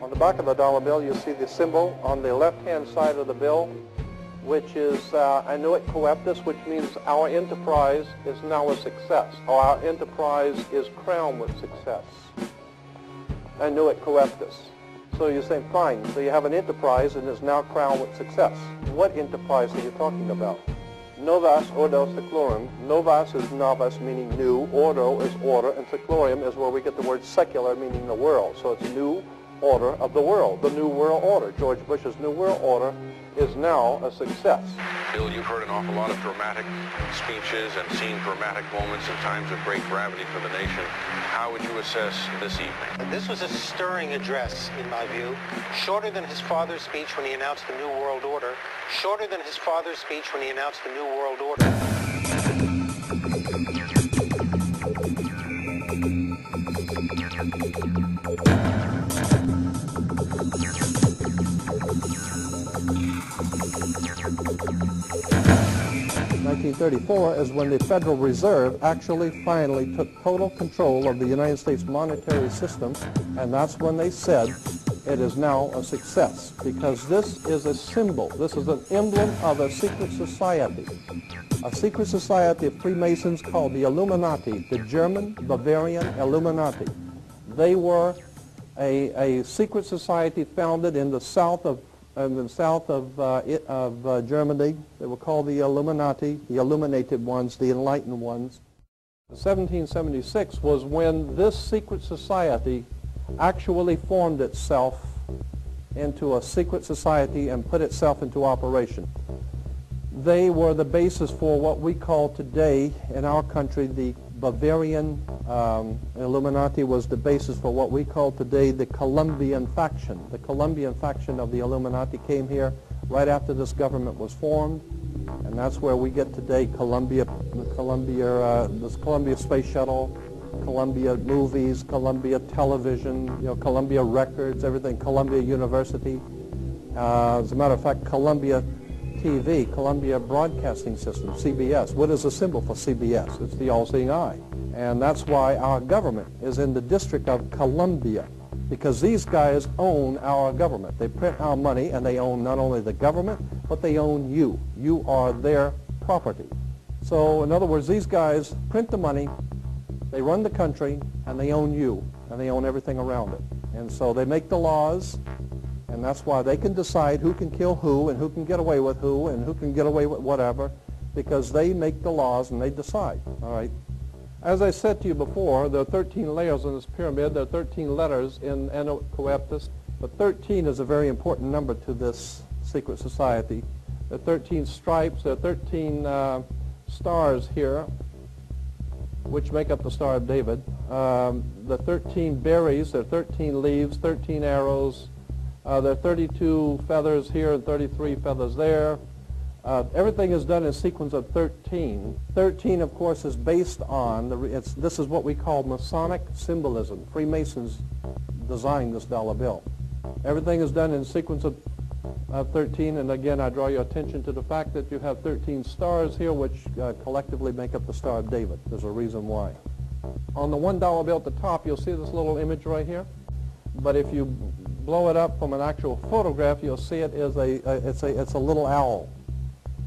On the back of the dollar bill, you see the symbol on the left-hand side of the bill, which is annuit coeptus, which means our enterprise is now a success, or our enterprise is crowned with success. Annuit coeptus. So you say, fine, so you have an enterprise and is now crowned with success. What enterprise are you talking about? Novus ordo seclorum. Novus is novus, meaning new. Ordo is order, and seclorum is where we get the word secular, meaning the world. So it's new order of the world, the new world order. George Bush's new world order is now a success. Bill, you've heard an awful lot of dramatic speeches and seen dramatic moments in times of great gravity for the nation. How would you assess this evening? This was a stirring address, in my view, shorter than his father's speech when he announced the New World Order, shorter than his father's speech when he announced the New World Order. 1934 is when the Federal Reserve actually finally took total control of the United States monetary system, and that's when they said it is now a success, because this is a symbol, this is an emblem of a secret society of Freemasons called the Illuminati, the German Bavarian Illuminati. They were a secret society founded in the south of Germany. They were called the Illuminati, the illuminated ones, the enlightened ones. 1776 was when this secret society actually formed itself into a secret society and put itself into operation. They were the basis for what we call today in our country the Bavarian Illuminati was the basis for what we call today the Colombian faction. The Colombian faction of the Illuminati came here right after this government was formed, and that's where we get today this Columbia Space Shuttle, Columbia Movies, Columbia Television, Columbia Records, everything, Columbia University. As a matter of fact, Columbia TV, Columbia Broadcasting System, CBS. What is the symbol for CBS? It's the all-seeing eye. And that's why our government is in the District of Columbia, because these guys own our government. They print our money, and they own not only the government, but they own you. You are their property. So, in other words, these guys print the money, they run the country, and they own you, and they own everything around it. And so they make the laws, and that's why they can decide who can kill who and who can get away with who and who can get away with whatever, because they make the laws and they decide. All right. As I said to you before, there are 13 layers in this pyramid. There are 13 letters in annuit coeptus, but 13 is a very important number to this secret society. There are 13 stripes. There are 13 stars here, which make up the Star of David. The 13 berries. There are 13 leaves, 13 arrows. There are 32 feathers here and 33 feathers there. Everything is done in a sequence of 13. 13, of course, is based on, this is what we call Masonic symbolism. Freemasons designed this dollar bill. Everything is done in a sequence of 13, and again, I draw your attention to the fact that you have 13 stars here, which collectively make up the Star of David. There's a reason why. On the $1 bill at the top, you'll see this little image right here. But if you blow it up from an actual photograph, you'll see it is it's a little owl.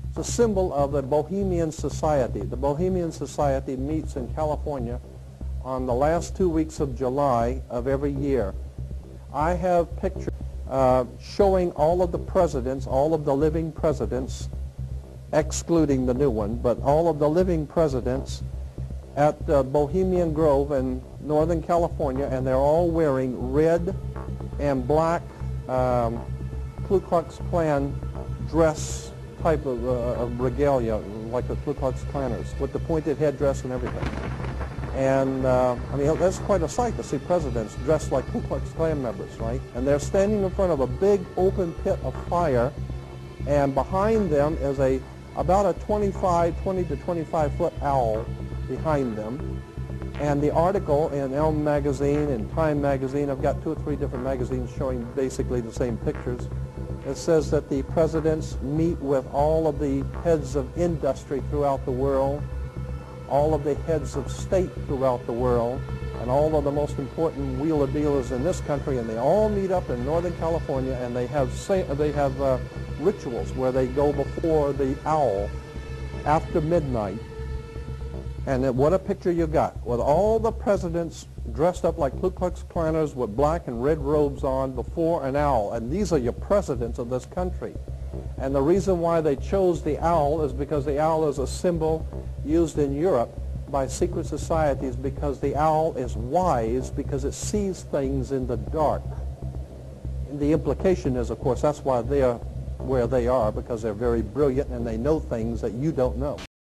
It's a symbol of the Bohemian Society. The Bohemian Society meets in California on the last 2 weeks of July of every year. I have pictures showing all of the presidents, all of the living presidents, excluding the new one, but all of the living presidents at Bohemian Grove in Northern California, and they're all wearing red and black Ku Klux Klan dress type of regalia, like the Ku Klux Klanners, with the pointed headdress and everything. And I mean, that's quite a sight to see presidents dressed like Ku Klux Klan members, right? And they're standing in front of a big open pit of fire, and behind them is about a 20 to 25 foot owl behind them. And the article in Elm magazine and Time magazine, I've got 2 or 3 different magazines showing basically the same pictures. It says that the presidents meet with all of the heads of industry throughout the world, all of the heads of state throughout the world, and all of the most important wheeler dealers in this country, and they all meet up in Northern California, and they have rituals where they go before the owl after midnight. And then what a picture you got, with all the presidents dressed up like Ku Klux Klanners with black and red robes on before an owl. And these are your presidents of this country. And the reason why they chose the owl is because the owl is a symbol used in Europe by secret societies, because the owl is wise, because it sees things in the dark. And the implication is, of course, that's why they are where they are, because they're very brilliant and they know things that you don't know.